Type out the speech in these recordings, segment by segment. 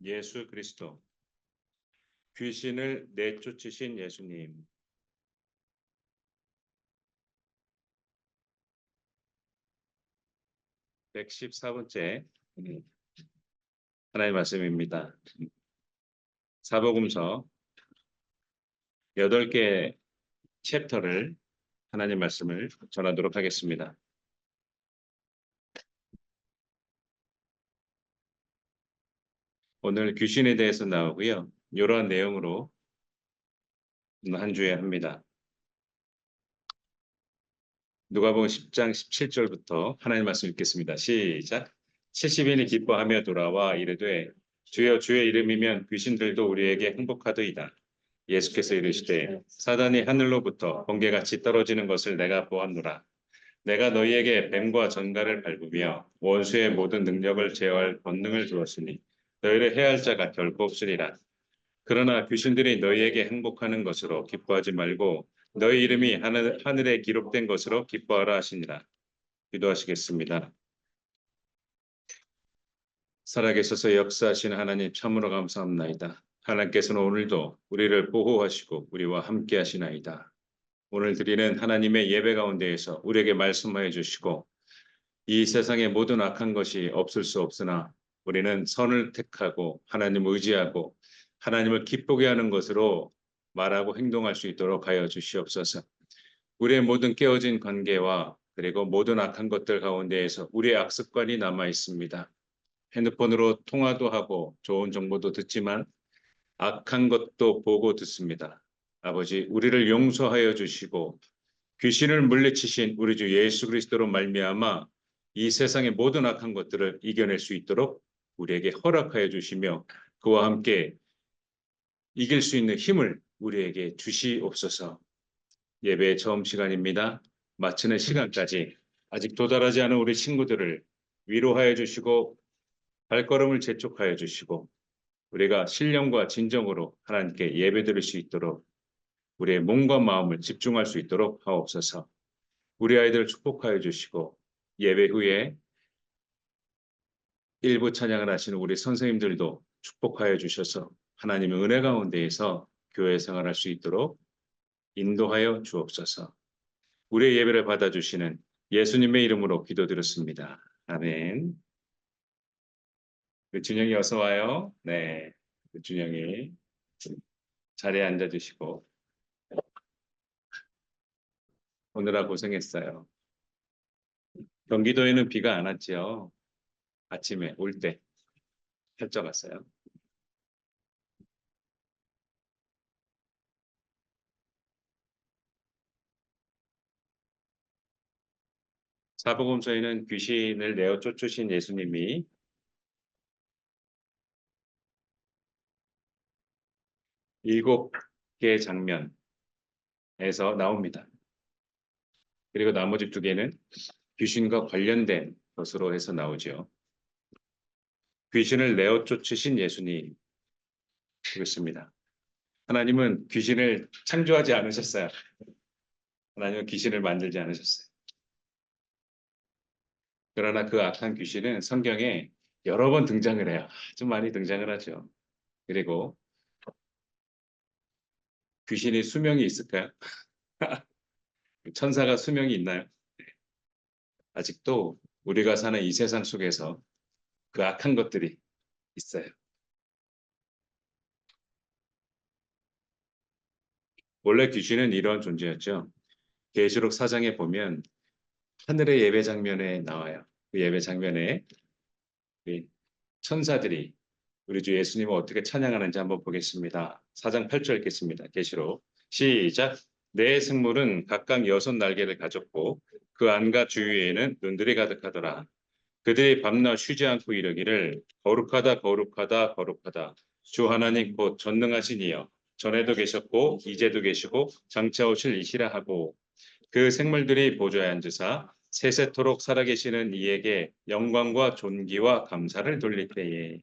예수 그리스도, 귀신을 내쫓으신 예수님, 114번째 하나님의 말씀입니다. 사복음서 8개 챕터를 하나님 말씀을 전하도록 하겠습니다. 오늘 귀신에 대해서 나오고요. 이러한 내용으로 한 주에 합니다. 누가복음 10장 17절부터 하나님 말씀 읽겠습니다. 시작. 70인이 기뻐하며 돌아와 이르되 주여 주의 이름이면 귀신들도 우리에게 행복하더이다. 예수께서 이르시되 사단이 하늘로부터 번개같이 떨어지는 것을 내가 보았노라. 내가 너희에게 뱀과 전갈을 밟으며 원수의 모든 능력을 제어할 권능을 주었으니 너희를 해할 자가 결코 없으리라. 그러나 귀신들이 너희에게 행복하는 것으로 기뻐하지 말고 너희 이름이 하늘에 기록된 것으로 기뻐하라 하시니라. 기도하시겠습니다. 살아계셔서 역사하시는 하나님 참으로 감사합나이다. 하나님께서는 오늘도 우리를 보호하시고 우리와 함께 하시나이다. 오늘 드리는 하나님의 예배 가운데에서 우리에게 말씀하여 주시고 이 세상의 모든 악한 것이 없을 수 없으나 우리는 선을 택하고 하나님을 의지하고 하나님을 기쁘게 하는 것으로 말하고 행동할 수 있도록 하여 주시옵소서. 우리의 모든 깨어진 관계와 그리고 모든 악한 것들 가운데에서 우리의 악습관이 남아 있습니다. 핸드폰으로 통화도 하고 좋은 정보도 듣지만 악한 것도 보고 듣습니다. 아버지, 우리를 용서하여 주시고 귀신을 물리치신 우리 주 예수 그리스도로 말미암아 이 세상의 모든 악한 것들을 이겨낼 수 있도록 우리에게 허락하여 주시며 그와 함께 이길 수 있는 힘을 우리에게 주시옵소서. 예배의 처음 시간입니다. 마치는 시간까지 아직 도달하지 않은 우리 친구들을 위로하여 주시고 발걸음을 재촉하여 주시고 우리가 신령과 진정으로 하나님께 예배드릴 수 있도록 우리의 몸과 마음을 집중할 수 있도록 하옵소서. 우리 아이들을 축복하여 주시고 예배 후에 일부 찬양을 하시는 우리 선생님들도 축복하여 주셔서 하나님의 은혜 가운데에서 교회 생활할 수 있도록 인도하여 주옵소서. 우리의 예배를 받아주시는 예수님의 이름으로 기도드렸습니다. 아멘. 준영이 어서 와요. 네, 준영이 자리에 앉아주시고 오느라 고생했어요. 경기도에는 비가 안 왔지요. 아침에 올 때 펼쳐 갔어요. 사복음서에는 귀신을 내어 쫓으신 예수님이 7개 장면에서 나옵니다. 그리고 나머지 2개는 귀신과 관련된 것으로 해서 나오죠. 귀신을 내어 쫓으신 예수님 그렇습니다. 하나님은 귀신을 창조하지 않으셨어요. 하나님은 귀신을 만들지 않으셨어요. 그러나 그 악한 귀신은 성경에 여러 번 등장을 해요. 아주 많이 등장을 하죠. 그리고 귀신이 수명이 있을까요? 천사가 수명이 있나요? 아직도 우리가 사는 이 세상 속에서 그 악한 것들이 있어요. 원래 귀신은 이런 존재였죠. 계시록 4장에 보면 하늘의 예배 장면에 나와요. 그 예배 장면에 천사들이 우리 주 예수님을 어떻게 찬양하는지 한번 보겠습니다. 4장 8절 읽겠습니다. 계시록 시작. 네 생물은 각각 6날개를 가졌고 그 안과 주위에는 눈들이 가득하더라. 그들이 밤낮 쉬지 않고 이르기를 거룩하다 거룩하다 거룩하다 주 하나님 곧 전능하신 이여 전에도 계셨고 이제도 계시고 장차 오실 이시라 하고 그 생물들이 보좌에 앉으사 세세토록 살아계시는 이에게 영광과 존귀와 감사를 돌릴 때에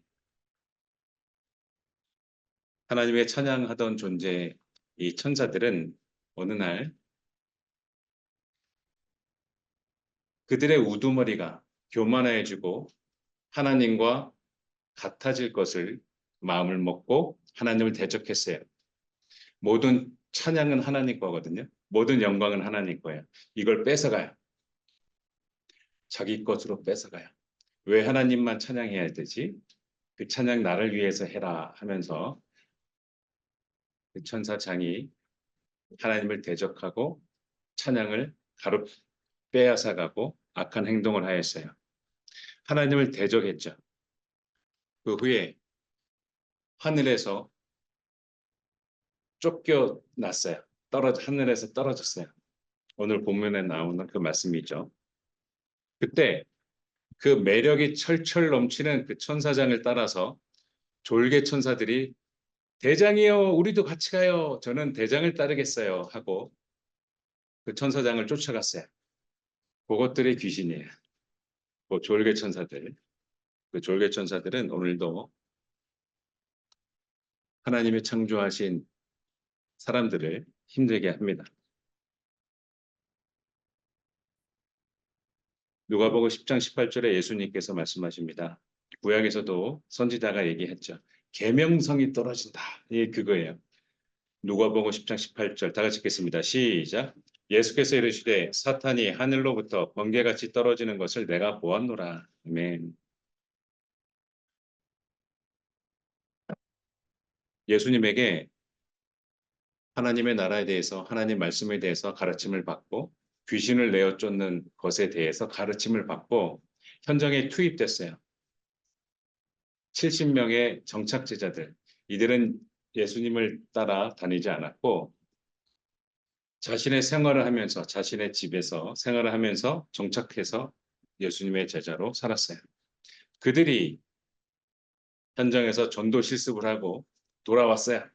하나님의 찬양하던 존재 이 천사들은 어느 날 그들의 우두머리가 교만해지고 하나님과 같아질 것을 마음을 먹고 하나님을 대적했어요. 모든 찬양은 하나님 거거든요. 모든 영광은 하나님 거예요. 이걸 뺏어가요. 자기 것으로 뺏어가요. 왜 하나님만 찬양해야 되지? 그 찬양 나를 위해서 해라 하면서 그 천사장이 하나님을 대적하고 찬양을 가로 빼앗아가고 악한 행동을 하였어요. 하나님을 대적했죠. 그 후에 하늘에서 쫓겨났어요. 하늘에서 떨어졌어요. 오늘 본문에 나오는 그 말씀이죠. 그때 그 매력이 철철 넘치는 그 천사장을 따라서 졸개 천사들이 대장이요, 우리도 같이 가요. 저는 대장을 따르겠어요. 하고 그 천사장을 쫓아갔어요. 그것들이 귀신이에요. 그 졸개 천사들. 그 졸개 천사들은 오늘도 하나님의 창조하신 사람들을 힘들게 합니다. 누가복음 10장 18절에 예수님께서 말씀하십니다. 구약에서도 선지자가 얘기했죠. 계명성이 떨어진다. 이게 그거예요. 누가복음 10장 18절 다 같이 읽겠습니다. 시작. 예수께서 이르시되 사탄이 하늘로부터 번개같이 떨어지는 것을 내가 보았노라. 아멘. 예수님에게 하나님의 나라에 대해서 하나님 말씀에 대해서 가르침을 받고 귀신을 내어 쫓는 것에 대해서 가르침을 받고 현장에 투입됐어요. 70명의 정착 제자들. 이들은 예수님을 따라 다니지 않았고 자신의 생활을 하면서 자신의 집에서 생활을 하면서 정착해서 예수님의 제자로 살았어요. 그들이 현장에서 전도 실습을 하고 돌아왔어요.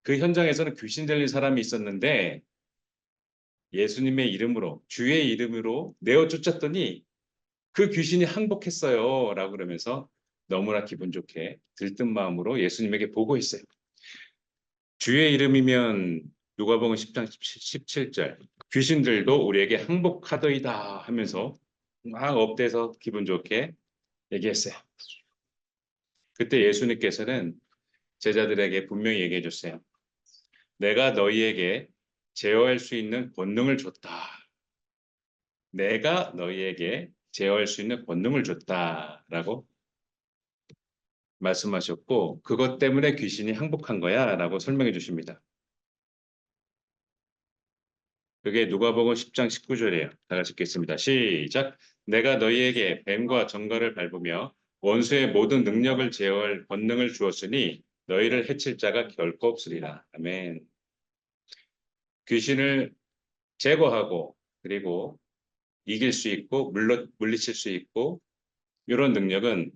그 현장에서는 귀신 들린 사람이 있었는데 예수님의 이름으로 주의 이름으로 내어 쫓았더니 그 귀신이 항복했어요. 라고 그러면서 너무나 기분 좋게 들뜬 마음으로 예수님에게 보고했어요. 주의 이름이면 누가복음 10장 17절 귀신들도 우리에게 항복하더이다 하면서 막 업돼서 기분 좋게 얘기했어요. 그때 예수님께서는 제자들에게 분명히 얘기해 줬어요. 내가 너희에게 제어할 수 있는 권능을 줬다. 내가 너희에게 제어할 수 있는 권능을 줬다라고 말씀하셨고 그것 때문에 귀신이 항복한 거야라고 설명해 주십니다. 그게 누가복음 10장 19절이에요. 다 같이 읽겠습니다. 시작. 내가 너희에게 뱀과 정갈을 밟으며 원수의 모든 능력을 제어할 권능을 주었으니 너희를 해칠 자가 결코 없으리라. 아멘. 귀신을 제거하고 그리고 이길 수 있고 물리칠 수 있고 이런 능력은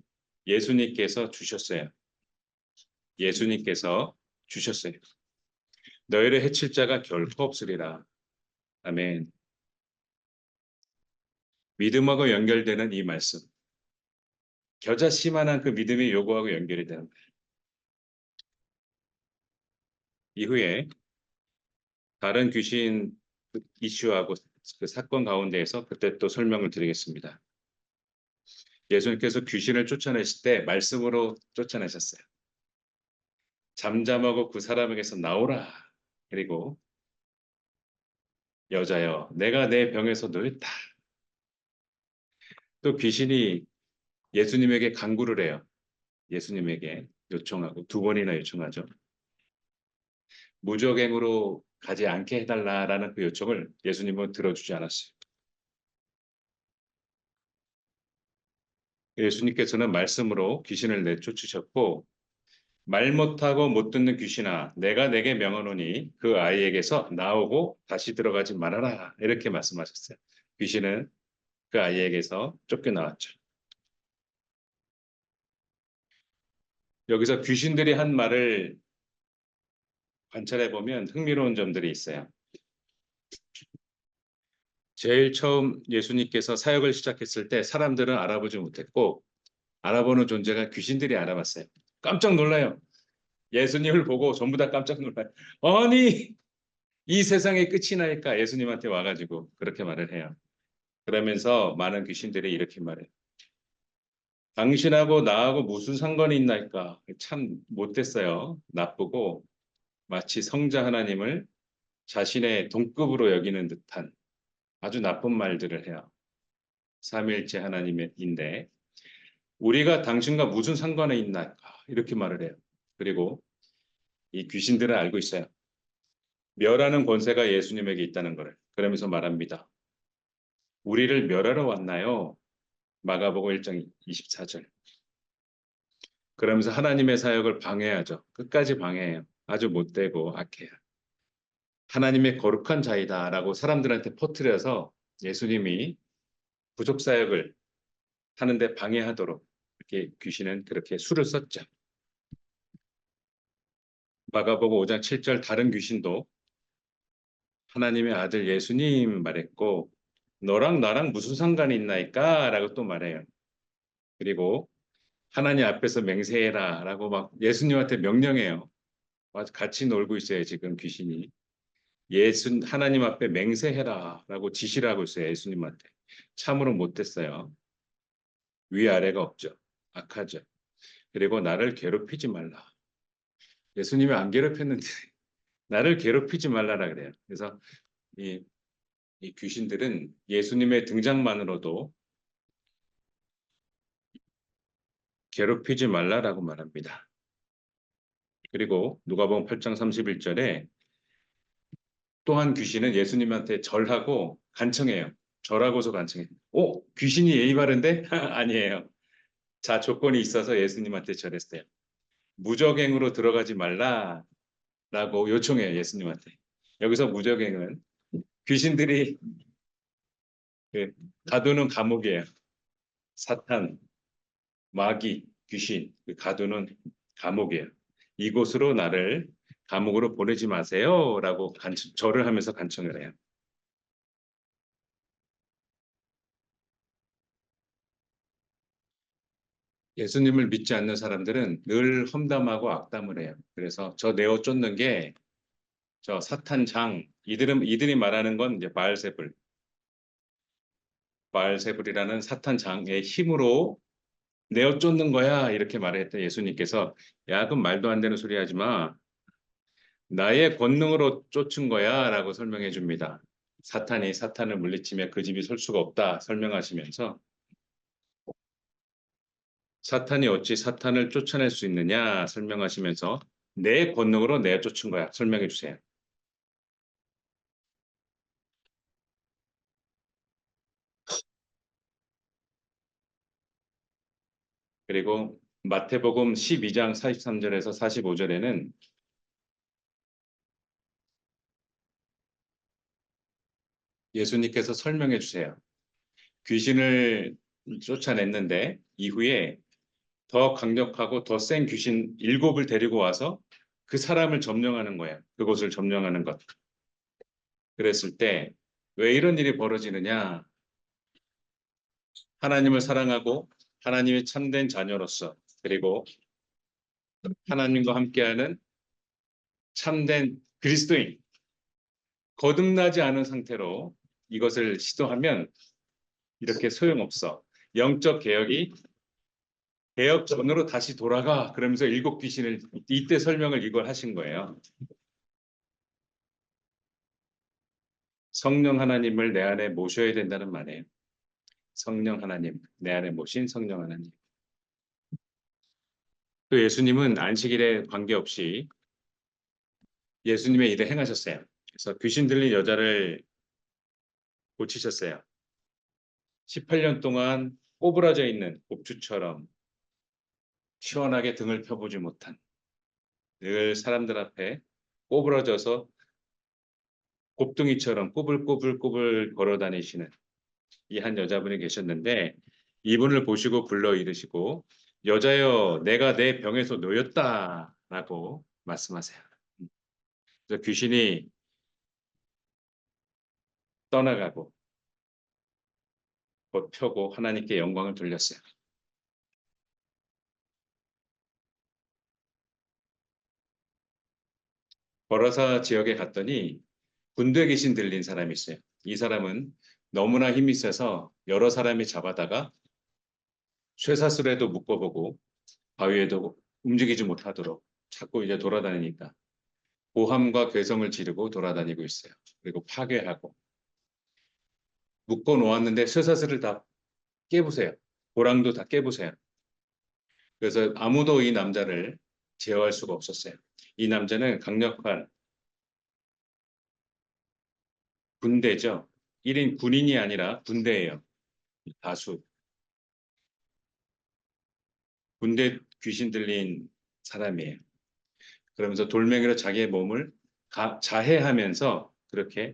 예수님께서 주셨어요. 예수님께서 주셨어요. 너희를 해칠 자가 결코 없으리라. 아멘. 믿음하고 연결되는 이 말씀. 겨자씨만한 그 믿음이 요구하고 연결이 되는 거예요. 이후에 다른 귀신 이슈하고 그 사건 가운데에서 그때 또 설명을 드리겠습니다. 예수님께서 귀신을 쫓아내실 때 말씀으로 쫓아내셨어요. 잠잠하고 그 사람에게서 나오라. 그리고 여자여, 내가 내 병에서 늙다. 또 귀신이 예수님에게 간구를 해요. 예수님에게 요청하고 두 번이나 요청하죠. 무적행으로 가지 않게 해달라라는 그 요청을 예수님은 들어주지 않았어요. 예수님께서는 말씀으로 귀신을 내쫓으셨고 말 못하고 못 듣는 귀신아 내가 내게 명하노니 그 아이에게서 나오고 다시 들어가지 말아라 이렇게 말씀하셨어요. 귀신은 그 아이에게서 쫓겨나왔죠. 여기서 귀신들이 한 말을 관찰해 보면 흥미로운 점들이 있어요. 제일 처음 예수님께서 사역을 시작했을 때 사람들은 알아보지 못했고 알아보는 존재가 귀신들이 알아봤어요. 깜짝 놀라요. 예수님을 보고 전부 다 깜짝 놀라요. 아니 이 세상의 끝이 나니까 예수님한테 와가지고 그렇게 말을 해요. 그러면서 많은 귀신들이 이렇게 말해요. 당신하고 나하고 무슨 상관이 있나이까? 참 못됐어요. 나쁘고 마치 성자 하나님을 자신의 동급으로 여기는 듯한 아주 나쁜 말들을 해요. 삼위일체 하나님인데 우리가 당신과 무슨 상관이 있나이까? 이렇게 말을 해요. 그리고 이 귀신들은 알고 있어요. 멸하는 권세가 예수님에게 있다는 것을. 그러면서 말합니다. 우리를 멸하러 왔나요? 마가복음 1장 24절. 그러면서 하나님의 사역을 방해하죠. 끝까지 방해해요. 아주 못되고 악해요. 하나님의 거룩한 자이다라고 사람들한테 퍼뜨려서 예수님이 부족 사역을 하는데 방해하도록 이렇게 귀신은 그렇게 수를 썼죠. 마가복음 5장 7절 다른 귀신도 하나님의 아들 예수님 말했고 너랑 나랑 무슨 상관이 있나이까? 라고 또 말해요. 그리고 하나님 앞에서 맹세해라 라고 막 예수님한테 명령해요. 같이 놀고 있어요, 지금 귀신이. 하나님 앞에 맹세해라 라고 지시를 하고 있어요, 예수님한테. 참으로 못됐어요. 위아래가 없죠. 악하죠. 그리고 나를 괴롭히지 말라. 예수님이 안 괴롭혔는데 나를 괴롭히지 말라라 그래요. 그래서 이, 이 귀신들은 예수님의 등장만으로도 괴롭히지 말라라고 말합니다. 그리고 누가복음 8장 31절에 또한 귀신은 예수님한테 절하고 간청해요. 절하고서 간청해요. 귀신이 예의 바른데? 아니에요. 자, 조건이 있어서 예수님한테 절했어요. 무적행으로 들어가지 말라라고 요청해요, 예수님한테. 여기서 무적행은 귀신들이 그 가두는 감옥이에요. 사탄, 마귀, 귀신, 그 가두는 감옥이에요. 이곳으로 나를 감옥으로 보내지 마세요라고 절을 하면서 간청을 해요. 예수님을 믿지 않는 사람들은 늘 험담하고 악담을 해요. 그래서 저 네오 쫓는 게 저 사탄 장 이들이 말하는 건 이제 바알세불이라는 사탄 장의 힘으로 내어 쫓는 거야 이렇게 말했던 예수님께서 야 그럼 말도 안 되는 소리 하지 마. 나의 권능으로 쫓은 거야라고 설명해 줍니다. 사탄이 사탄을 물리치면 그 집이 설 수가 없다 설명하시면서 사탄이 어찌 사탄을 쫓아낼 수 있느냐 설명하시면서 내 권능으로 내어 쫓은 거야 설명해 주세요. 그리고 마태복음 12장 43절에서 45절에는 예수님께서 설명해 주세요. 귀신을 쫓아냈는데 이후에 더 강력하고 더 센 귀신 7을 데리고 와서 그 사람을 점령하는 거예요. 그곳을 점령하는 것. 그랬을 때 왜 이런 일이 벌어지느냐? 하나님을 사랑하고 하나님의 참된 자녀로서 그리고 하나님과 함께하는 참된 그리스도인 거듭나지 않은 상태로 이것을 시도하면 이렇게 소용없어. 영적 개혁이 개혁 전으로 다시 돌아가. 그러면서 7귀신을 이때 설명을 이걸 하신 거예요. 성령 하나님을 내 안에 모셔야 된다는 말이에요. 성령 하나님, 내 안에 모신 성령 하나님. 또 예수님은 안식일에 관계없이 예수님의 일을 행하셨어요. 그래서 귀신 들린 여자를 고치셨어요. 18년 동안 꼬부라져 있는 곱추처럼 시원하게 등을 펴보지 못한 늘 사람들 앞에 꼬부라져서 곱둥이처럼 꼬불꼬불꼬불 걸어 다니시는 이 한 여자분이 계셨는데 이분을 보시고 불러 이르시고 여자여 내가 내 병에서 놓였다라고 말씀하세요. 그래서 귀신이 떠나가고 곧 펴고 하나님께 영광을 돌렸어요. 거라사 지역에 갔더니 군대 귀신 들린 사람이 있어요. 이 사람은 너무나 힘이 세서 여러 사람이 잡아다가 쇠사슬에도 묶어보고 바위에도 움직이지 못하도록 자꾸 이제 돌아다니니까 고함과 괴성을 지르고 돌아다니고 있어요. 그리고 파괴하고 묶어 놓았는데 쇠사슬을 다 깨부세요. 고랑도 다 깨부세요. 그래서 아무도 이 남자를 제어할 수가 없었어요. 이 남자는 강력한 군대죠. 1인 군인이 아니라 군대예요. 다수. 군대 귀신 들린 사람이에요. 그러면서 돌멩이로 자기의 몸을 자해하면서 그렇게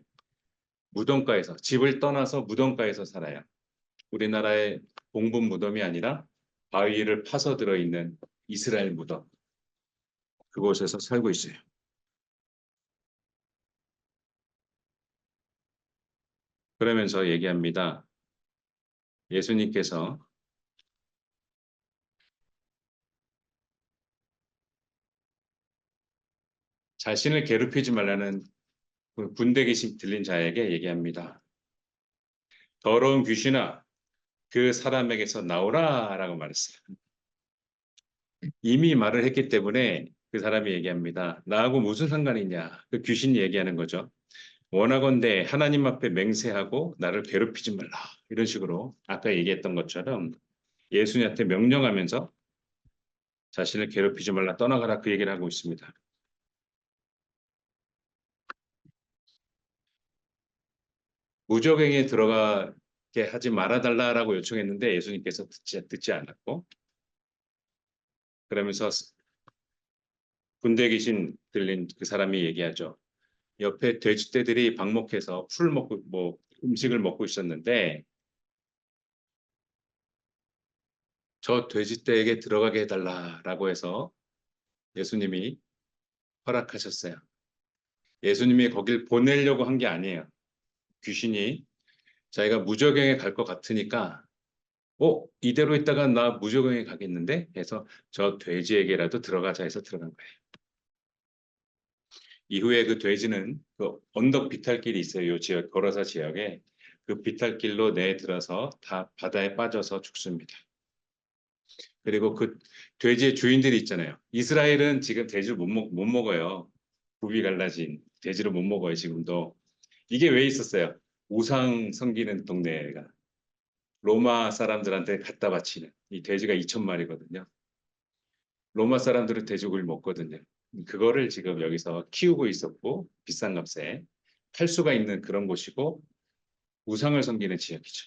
무덤가에서 집을 떠나서 무덤가에서 살아요. 우리나라의 공분 무덤이 아니라 바위를 파서 들어있는 이스라엘 무덤. 그곳에서 살고 있어요. 그러면서 얘기합니다. 예수님께서 자신을 괴롭히지 말라는 그 군대 계신 들린 자에게 얘기합니다. 더러운 귀신아, 그 사람에게서 나오라라고 말했어요. 이미 말을 했기 때문에 그 사람이 얘기합니다. 나하고 무슨 상관이냐? 그 귀신이 얘기하는 거죠. 원하건대 하나님 앞에 맹세하고 나를 괴롭히지 말라. 이런 식으로 아까 얘기했던 것처럼 예수님한테 명령하면서 자신을 괴롭히지 말라 떠나가라 그 얘기를 하고 있습니다. 무적행에 들어가게 하지 말아달라라고 요청했는데 예수님께서 듣지 않았고 그러면서 군대에 계신 들린 그 사람이 얘기하죠. 옆에 돼지떼들이 방목해서 풀을 먹고 뭐 음식을 먹고 있었는데 저 돼지떼에게 들어가게 해달라라고 해서 예수님이 허락하셨어요. 예수님이 거길 보내려고 한 게 아니에요. 귀신이 자기가 무적행에 갈 것 같으니까 이대로 있다가 나 무적행에 가겠는데 해서 저 돼지에게라도 들어가자 해서 들어간 거예요. 이후에 그 돼지는 그 언덕 비탈길이 있어요. 이 지역 거라사 지역에 그 비탈길로 내들어서 다 바다에 빠져서 죽습니다. 그리고 그 돼지의 주인들이 있잖아요. 이스라엘은 지금 돼지를 못 먹어요. 굽이 갈라진 돼지를 못 먹어요. 지금도. 이게 왜 있었어요? 우상 섬기는 동네가 로마 사람들한테 갖다 바치는 이 돼지가 2천 마리거든요. 로마 사람들은 돼지고기를 먹거든요. 그거를 지금 여기서 키우고 있었고 비싼 값에 팔 수가 있는 그런 곳이고 우상을 섬기는 지역이죠.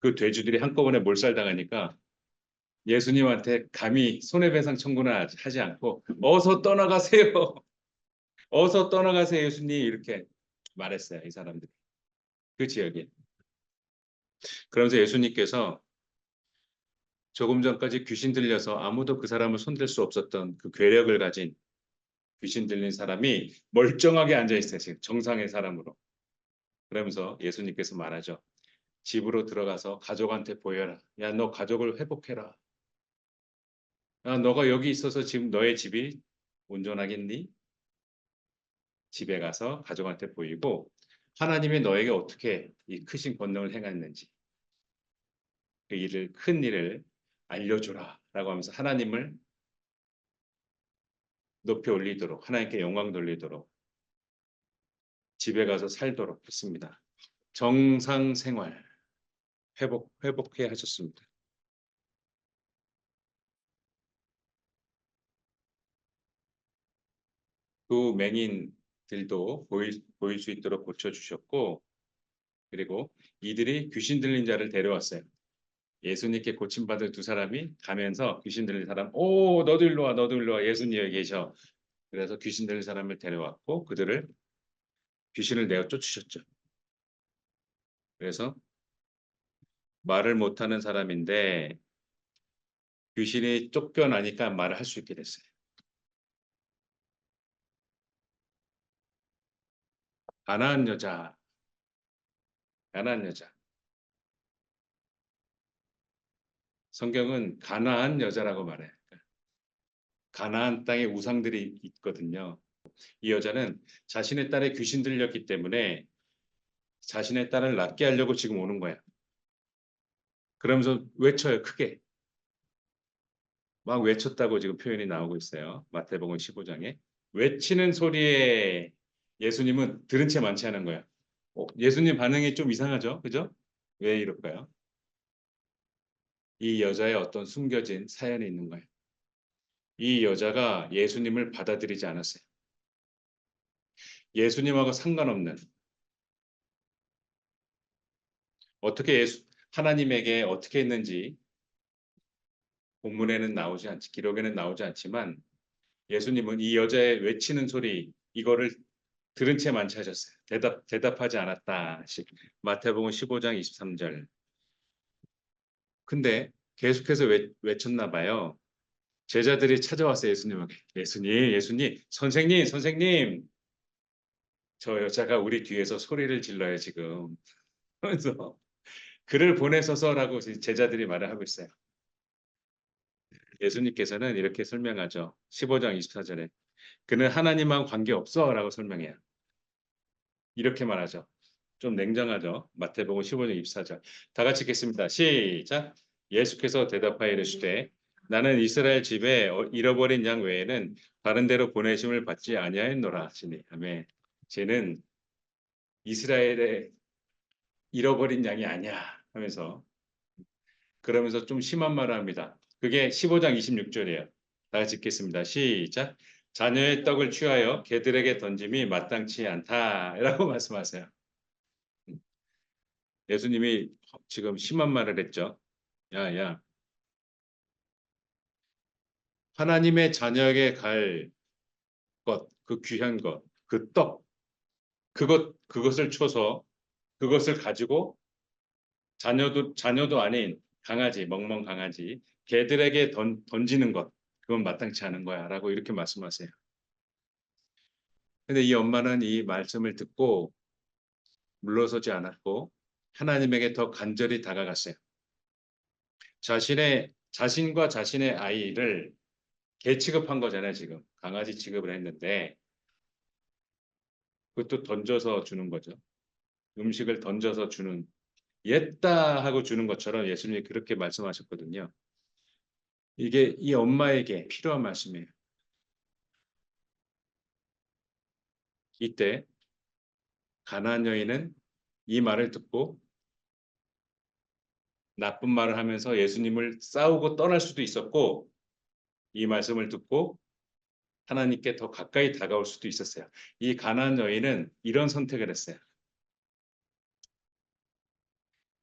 그 돼지들이 한꺼번에 몰살당하니까 예수님한테 감히 손해배상 청구는 하지 않고 어서 떠나가세요. 어서 떠나가세요 예수님 이렇게 말했어요. 이 사람들이. 그 지역에. 그러면서 예수님께서 조금 전까지 귀신 들려서 아무도 그 사람을 손댈 수 없었던 그 괴력을 가진 귀신 들린 사람이 멀쩡하게 앉아 있어요. 지금 정상의 사람으로. 그러면서 예수님께서 말하죠. 집으로 들어가서 가족한테 보여라. 야, 너 가족을 회복해라. 야, 너가 여기 있어서 지금 너의 집이 온전하겠니? 집에 가서 가족한테 보이고 하나님이 너에게 어떻게 이 크신 권능을 행했는지 그 일을 큰 일을 알려주라라고 하면서 하나님을 높이 올리도록 하나님께 영광 돌리도록 집에 가서 살도록 했습니다. 정상 생활 회복해 하셨습니다. 그 맹인들도 보일 수 있도록 고쳐주셨고 그리고 이들이 귀신 들린 자를 데려왔어요. 예수님께 고침받을 두 사람이 가면서 귀신 들린 사람, 오 너도 일로 와, 너도 일로 와, 예수님 여기 계셔. 그래서 귀신 들린 사람을 데려왔고 그들을 귀신을 내어 쫓으셨죠. 그래서 말을 못하는 사람인데 귀신이 쫓겨나니까 말을 할 수 있게 됐어요. 가나안 여자, 가나안 여자. 성경은 가나안 여자라고 말해요. 가나안 땅에 우상들이 있거든요. 이 여자는 자신의 딸에 귀신 들렸기 때문에 자신의 딸을 낫게 하려고 지금 오는 거야. 그러면서 외쳐요. 크게. 막 외쳤다고 지금 표현이 나오고 있어요. 마태복음 15장에. 외치는 소리에 예수님은 들은 채 만취하는 거예요. 예수님 반응이 좀 이상하죠? 그죠? 왜 이럴까요? 이 여자의 어떤 숨겨진 사연이 있는 거예요. 이 여자가 예수님을 받아들이지 않았어요. 예수님하고 상관없는 어떻게 하나님에게 어떻게 했는지 본문에는 나오지 않지, 기록에는 나오지 않지만 예수님은 이 여자의 외치는 소리 이거를 들은 채 만취하셨어요. 대답하지 않았다. 마태복음 15장 23절. 근데 계속해서 외쳤나 봐요. 제자들이 찾아왔어요. 예수님에게. 예수님, 선생님. 저 여자가 우리 뒤에서 소리를 질러요, 지금. 그래서 그를 보내소서라고 제자들이 말을 하고 있어요. 예수님께서는 이렇게 설명하죠. 15장 24절에. 그는 하나님하고 관계없어라고 설명해요. 이렇게 말하죠. 좀 냉정하죠. 마태복음 15장 24절. 다 같이 읽겠습니다. 시작. 예수께서 대답하여 이르시되 나는 이스라엘 집에 잃어버린 양 외에는 다른 데로 보내심을 받지 아니하였노라 하시니. 아멘. 쟤는 이스라엘에 잃어버린 양이 아니야 하면서 그러면서 좀 심한 말을 합니다. 그게 15장 26절이에요. 다 같이 읽겠습니다. 시작. 자녀의 떡을 취하여 개들에게 던짐이 마땅치 않다라고 말씀하세요. 예수님이 지금 심한 말을 했죠. 야, 하나님의 자녀에게 갈 것, 그 귀한 것, 그 떡, 그것을 쳐서 그것을 가지고 자녀도 아닌 강아지, 멍멍 강아지, 개들에게 던지는 것, 그건 마땅치 않은 거야라고 이렇게 말씀하세요. 근데 이 엄마는 이 말씀을 듣고 물러서지 않았고 하나님에게 더 간절히 다가갔어요. 자신과 자신의 아이를 개 취급한 거잖아요, 지금. 강아지 취급을 했는데 그것도 던져서 주는 거죠. 음식을 던져서 주는 옛다 하고 주는 것처럼 예수님이 그렇게 말씀하셨거든요. 이게 이 엄마에게 필요한 말씀이에요. 이때 가나안 여인은 이 말을 듣고 나쁜 말을 하면서 예수님을 싸우고 떠날 수도 있었고 이 말씀을 듣고 하나님께 더 가까이 다가올 수도 있었어요. 이 가나안 여인은 이런 선택을 했어요.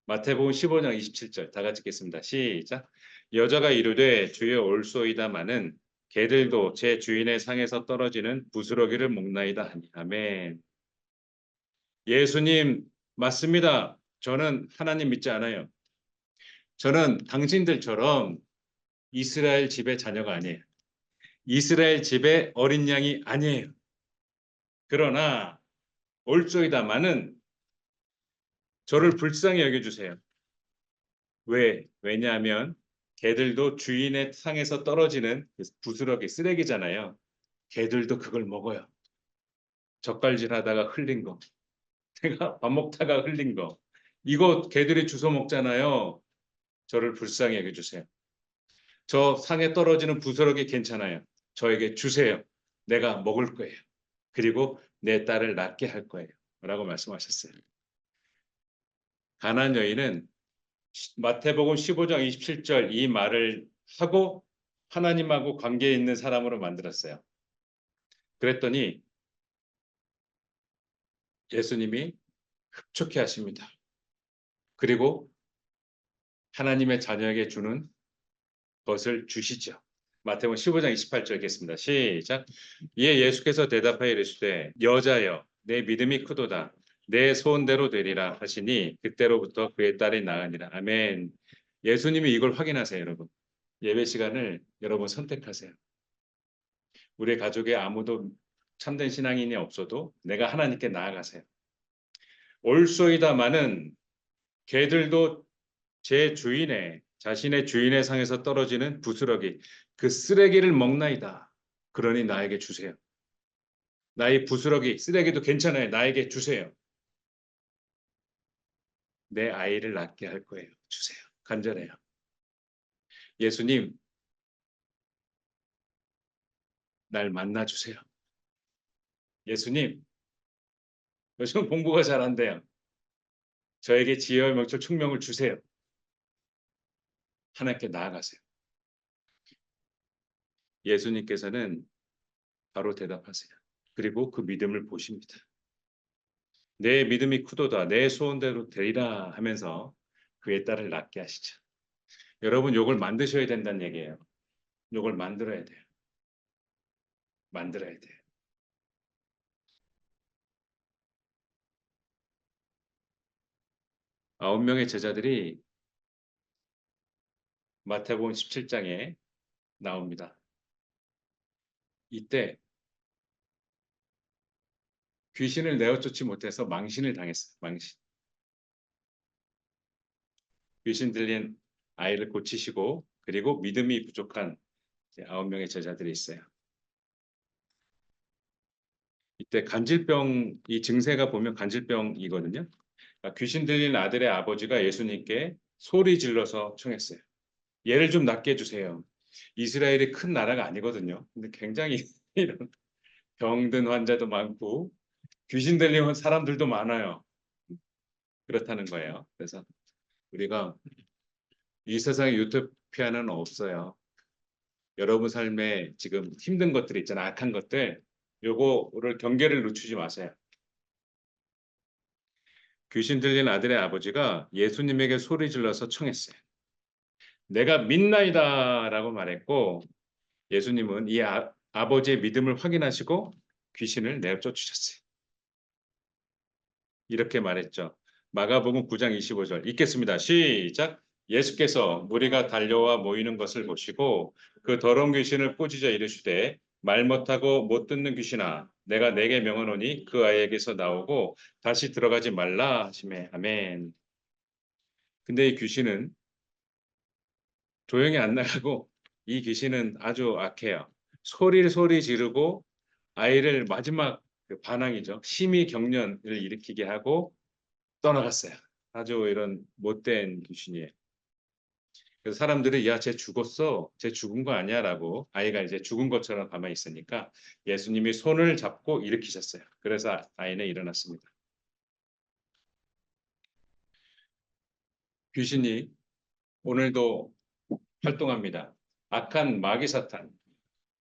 마태복음 15장 27절 다 같이 읽겠습니다. 시작. 여자가 이르되 주여 올소이다마는 개들도 제 주인의 상에서 떨어지는 부스러기를 먹나이다 하니. 아멘. 예수님 맞습니다. 저는 하나님 믿지 않아요. 저는 당신들처럼 이스라엘 집의 자녀가 아니에요. 이스라엘 집의 어린 양이 아니에요. 그러나 올소이다마는 저를 불쌍히 여겨주세요. 왜냐하면 개들도 주인의 상에서 떨어지는 부스러기 쓰레기잖아요. 개들도 그걸 먹어요. 젓갈질하다가 흘린 거. 내가 밥 먹다가 흘린 거. 이거 개들이 주워 먹잖아요. 저를 불쌍히 여겨주세요. 저 상에 떨어지는 부스러기 괜찮아요. 저에게 주세요. 내가 먹을 거예요. 그리고 내 딸을 낳게 할 거예요. 라고 말씀하셨어요. 가나안 여인은 마태복음 15장 27절 이 말을 하고 하나님하고 관계 있는 사람으로 만들었어요. 그랬더니 예수님이 흡족해 하십니다. 그리고 하나님의 자녀에게 주는 것을 주시죠. 마태복음 15장 28절 읽겠습니다. 시작. 이에 예수께서 대답하여 이르시되 여자여 내 믿음이 크도다. 내 소원대로 되리라 하시니 그때로부터 그의 딸이 나으니라. 아멘. 예수님이 이걸 확인하세요, 여러분. 예배 시간을 여러분 선택하세요. 우리 가족에 아무도 참된 신앙인이 없어도 내가 하나님께 나아가세요. 올소이다마는 개들도 자신의 주인의 상에서 떨어지는 부스러기, 그 쓰레기를 먹나이다. 그러니 나에게 주세요. 나의 부스러기, 쓰레기도 괜찮아요. 나에게 주세요. 내 아이를 낳게 할 거예요. 주세요. 간절해요. 예수님, 날 만나주세요. 예수님, 요즘 공부가 잘 안 돼요. 저에게 지혜와 명철 총명을 주세요. 하나님께 나아가세요. 예수님께서는 바로 대답하세요. 그리고 그 믿음을 보십니다. 내 믿음이 크도다. 내 소원대로 되리라 하면서 그의 딸을 낳게 하시죠. 여러분, 욕을 만드셔야 된다는 얘기예요. 욕을 만들어야 돼요. 만들어야 돼요. 아홉 명의 제자들이 마태복음 17장에 나옵니다. 이때 귀신을 내어쫓지 못해서 망신을 당했어요. 망신. 귀신 들린 아이를 고치시고 그리고 믿음이 부족한 아홉 명의 제자들이 있어요. 이때 간질병 이 증세가 보면 간질병이거든요. 그러니까 귀신 들린 아들의 아버지가 예수님께 소리 질러서 청했어요. 얘를 좀 낫게 해주세요. 이스라엘이 큰 나라가 아니거든요. 근데 굉장히 이런 병든 환자도 많고 귀신 들린 사람들도 많아요. 그렇다는 거예요. 그래서 우리가 이 세상에 유토피아는 없어요. 여러분 삶에 지금 힘든 것들이 있잖아요. 악한 것들. 요거를 경계를 늦추지 마세요. 귀신 들린 아들의 아버지가 예수님에게 소리 질러서 청했어요. 내가 믿나이다라고 말했고 예수님은 이 아버지의 믿음을 확인하시고 귀신을 내쫓으셨어요. 이렇게 말했죠. 마가복음 9장 25절 읽겠습니다. 시작. 예수께서 무리가 달려와 모이는 것을 보시고 그 더러운 귀신을 꾸짖어 이르시되 말 못하고 못 듣는 귀신아 내가 내게 명하노니 그 아이에게서 나오고 다시 들어가지 말라 하시매. 아멘. 근데 이 귀신은 조용히 안 나가고 이 귀신은 아주 악해요. 소리 지르고 아이를 마지막 그 반항이죠. 심히 경련을 일으키게 하고 떠나갔어요. 아주 이런 못된 귀신이에요. 그래서 사람들이 야, 쟤 죽었어. 쟤 죽은 거 아니야라고 아이가 이제 죽은 것처럼 가만히 있으니까 예수님이 손을 잡고 일으키셨어요. 그래서 아이는 일어났습니다. 귀신이 오늘도 활동합니다. 악한 마귀 사탄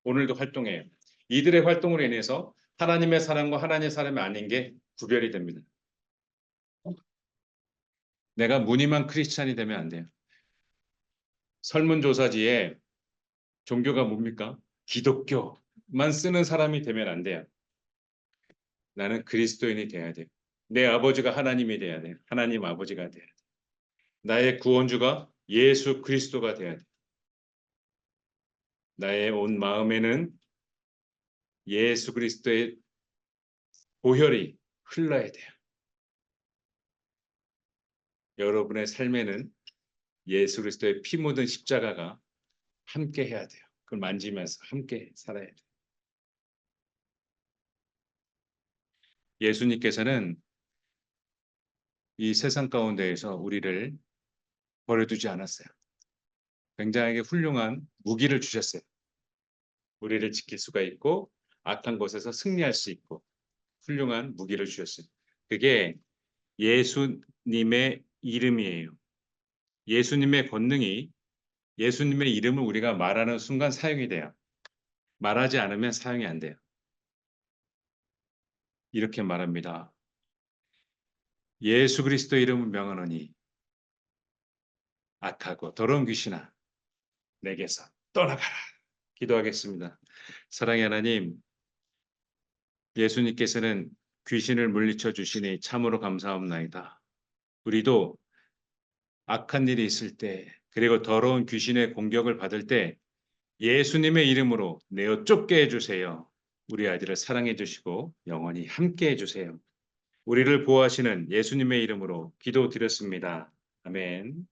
오늘도 활동해요. 이들의 활동으로 인해서 하나님의 사람과 하나님의 사람이 아닌 게 구별이 됩니다. 내가 무늬만 크리스찬이 되면 안 돼요. 설문조사지에 종교가 뭡니까? 기독교만 쓰는 사람이 되면 안 돼요. 나는 그리스도인이 돼야 돼요. 내 아버지가 하나님이 돼야 돼요. 하나님 아버지가 돼야 돼요. 나의 구원주가 예수 그리스도가 돼야 돼요. 나의 온 마음에는 예수 그리스도의 보혈이 흘러야 돼요. 여러분의 삶에는 예수 그리스도의 피 묻은 십자가가 함께 해야 돼요. 그걸 만지면서 함께 살아야 돼요. 예수님께서는 이 세상 가운데에서 우리를 버려두지 않았어요. 굉장히 훌륭한 무기를 주셨어요. 우리를 지킬 수가 있고 악한 곳에서 승리할 수 있고 훌륭한 무기를 주셨어요. 그게 예수님의 이름이에요. 예수님의 권능이 예수님의 이름을 우리가 말하는 순간 사용이 돼요. 말하지 않으면 사용이 안 돼요. 이렇게 말합니다. 예수 그리스도 이름을 명하노니 악하고 더러운 귀신아 내게서 떠나가라. 기도하겠습니다. 사랑의 하나님, 예수님께서는 귀신을 물리쳐 주시니 참으로 감사합나이다. 우리도 악한 일이 있을 때 그리고 더러운 귀신의 공격을 받을 때 예수님의 이름으로 내어 쫓게 해주세요. 우리 아이들을 사랑해 주시고 영원히 함께 해주세요. 우리를 보호하시는 예수님의 이름으로 기도드렸습니다. 아멘.